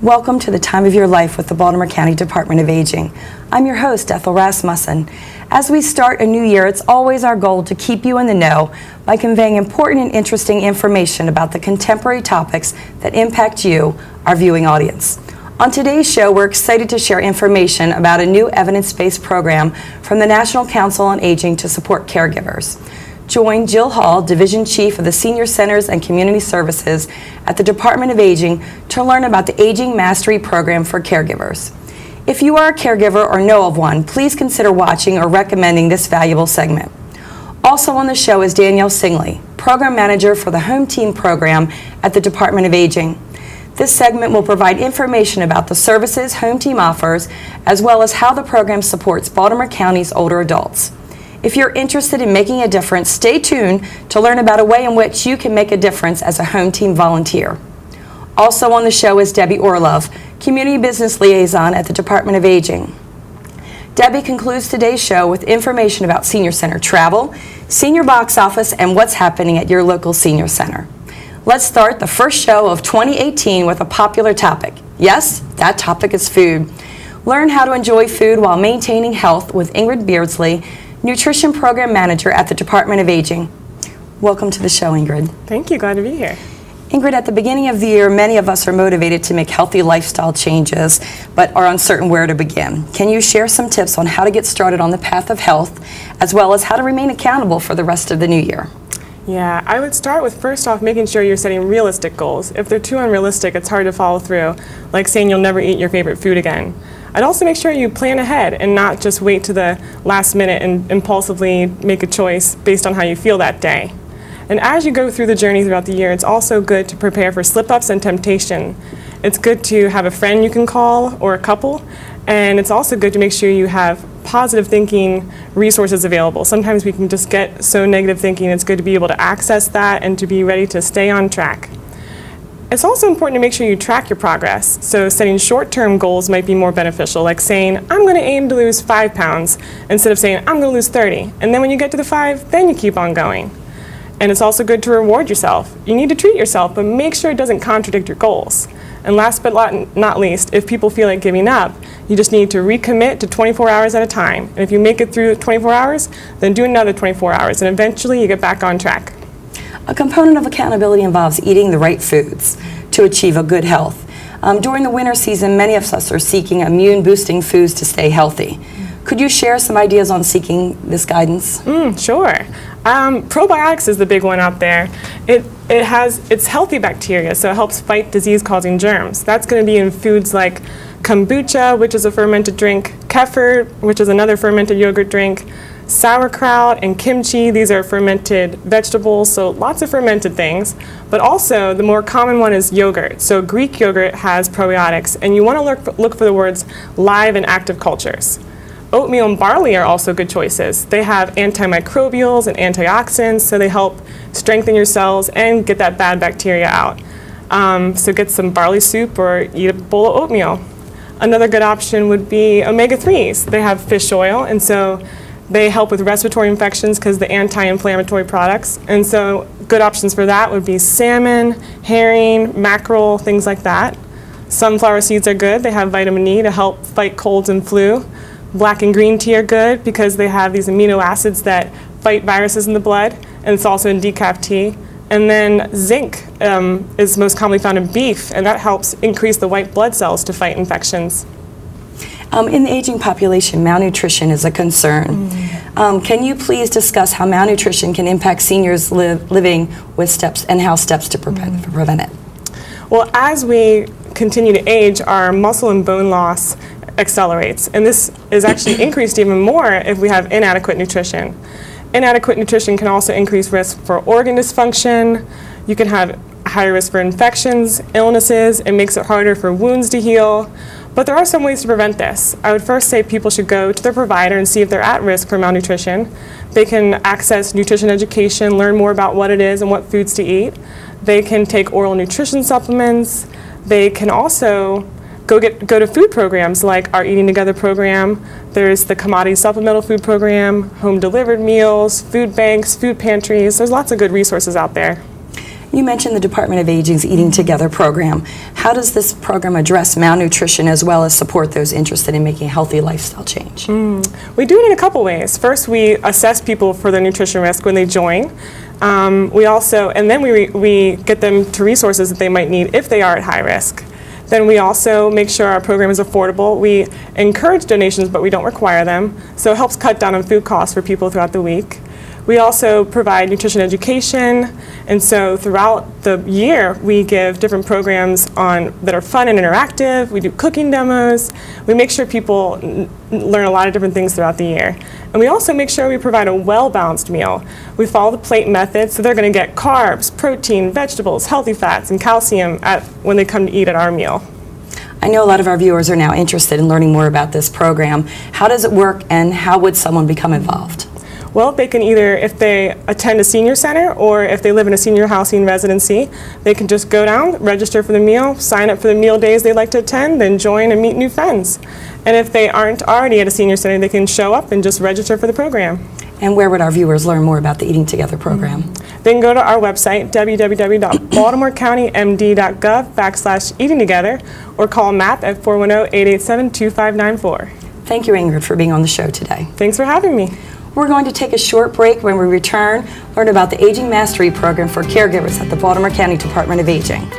Welcome to the time of your life with the Baltimore County Department of Aging. I'm your host, Ethel Rasmussen. As we start a new year, it's always our goal to keep you in the know by conveying important and interesting information about the contemporary topics that impact you, our viewing audience. On today's show, we're excited to share information about a new evidence-based program from the National Council on Aging to support caregivers. Join Jill Hall, Division Chief of the Senior Centers and Community Services at the Department of Aging, to learn about the Aging Mastery Program for caregivers. If you are a caregiver or know of one, please consider watching or recommending this valuable segment. Also on the show is Danielle Singley, Program Manager for the Home Team Program at the Department of Aging. This segment will provide information about the services Home Team offers, as well as how the program supports Baltimore County's older adults. If you're interested in making a difference, stay tuned to learn about a way in which you can make a difference as a Home Team volunteer. Also on the show is Debbie Orlov, Community Business Liaison at the Department of Aging. Debbie concludes today's show with information about Senior Center travel, senior box office, and what's happening at your local senior center. Let's start the first show of 2018 with a popular topic. Yes, that topic is food. Learn how to enjoy food while maintaining health with Ingrid Beardsley, Nutrition Program Manager at the Department of Aging. Welcome to the show, Ingrid. Thank you. Glad to be here. Ingrid, at the beginning of the year, many of us are motivated to make healthy lifestyle changes, but are uncertain where to begin. Can you share some tips on how to get started on the path of health, as well as how to remain accountable for the rest of the new year? Yeah, I would start with first off making sure you're setting realistic goals. If they're too unrealistic, it's hard to follow through, like saying you'll never eat your favorite food again. I'd also make sure you plan ahead and not just wait to the last minute and impulsively make a choice based on how you feel that day. And as you go through the journey throughout the year, it's also good to prepare for slip-ups and temptation. It's good to have a friend you can call or a couple, and it's also good to make sure you have positive thinking resources available. Sometimes we can just get so negative thinking, it's good to be able to access that and to be ready to stay on track. It's also important to make sure you track your progress. So setting short-term goals might be more beneficial, like saying, I'm going to aim to lose 5 pounds, instead of saying, I'm going to lose 30. And then when you get to the 5, then you keep on going. And it's also good to reward yourself. You need to treat yourself, but make sure it doesn't contradict your goals. And last but not least, if people feel like giving up, you just need to recommit to 24 hours at a time. And if you make it through 24 hours, then do another 24 hours, and eventually you get back on track. A component of accountability involves eating the right foods to achieve a good health. During the winter season, many of us are seeking immune-boosting foods to stay healthy. Could you share some ideas on seeking this guidance? Sure. Probiotics is the big one out there. It's healthy bacteria, so it helps fight disease-causing germs. That's going to be in foods like kombucha, which is a fermented drink, kefir, which is another fermented yogurt drink, sauerkraut and kimchi. These are fermented vegetables, so lots of fermented things. But also, the more common one is yogurt. So Greek yogurt has probiotics, and you want to look for the words live and active cultures. Oatmeal and barley are also good choices. They have antimicrobials and antioxidants, so they help strengthen your cells and get that bad bacteria out. So get some barley soup or eat a bowl of oatmeal. Another good option would be omega-3s. They have fish oil, and so they help with respiratory infections because the anti-inflammatory products. And so good options for that would be salmon, herring, mackerel, things like that. Sunflower seeds are good. They have vitamin E to help fight colds and flu. Black and green tea are good because they have these amino acids that fight viruses in the blood, and it's also in decaf tea. And then zinc is most commonly found in beef, and that helps increase the white blood cells to fight infections. In the aging population, malnutrition is a concern. Can you please discuss how malnutrition can impact seniors living with steps and how steps to prevent it? Well, as we continue to age, our muscle and bone loss accelerates, and this is actually increased even more if we have inadequate nutrition. Inadequate nutrition can also increase risk for organ dysfunction. You can have higher risk for infections, illnesses. It makes it harder for wounds to heal. But there are some ways to prevent this. I would first say people should go to their provider and see if they're at risk for malnutrition. They can access nutrition education, learn more about what it is and what foods to eat. They can take oral nutrition supplements. They can also go to food programs like our Eating Together program. There's the Commodity Supplemental Food Program, home delivered meals, food banks, food pantries. There's lots of good resources out there. You mentioned the Department of Aging's Eating Together program. How does this program address malnutrition as well as support those interested in making a healthy lifestyle change? We do it in a couple ways. First, we assess people for their nutrition risk when they join. We get them to resources that they might need if they are at high risk. Then we also make sure our program is affordable. We encourage donations, but we don't require them, so it helps cut down on food costs for people throughout the week. We also provide nutrition education, and so throughout the year we give different programs that are fun and interactive. We do cooking demos. We make sure people learn a lot of different things throughout the year. And we also make sure we provide a well-balanced meal. We follow the plate method, so they're going to get carbs, protein, vegetables, healthy fats, and calcium when they come to eat at our meal. I know a lot of our viewers are now interested in learning more about this program. How does it work, and how would someone become involved? Well, they can either, if they attend a senior center or if they live in a senior housing residency, they can just go down, register for the meal, sign up for the meal days they'd like to attend, then join and meet new friends. And if they aren't already at a senior center, they can show up and just register for the program. And where would our viewers learn more about the Eating Together program? They can go to our website, www.baltimorecountymd.gov/eatingtogether, or call MAP at 410-887-2594. Thank you, Ingrid, for being on the show today. Thanks for having me. We're going to take a short break. When we return, learn about the Aging Mastery Program for caregivers at the Baltimore County Department of Aging.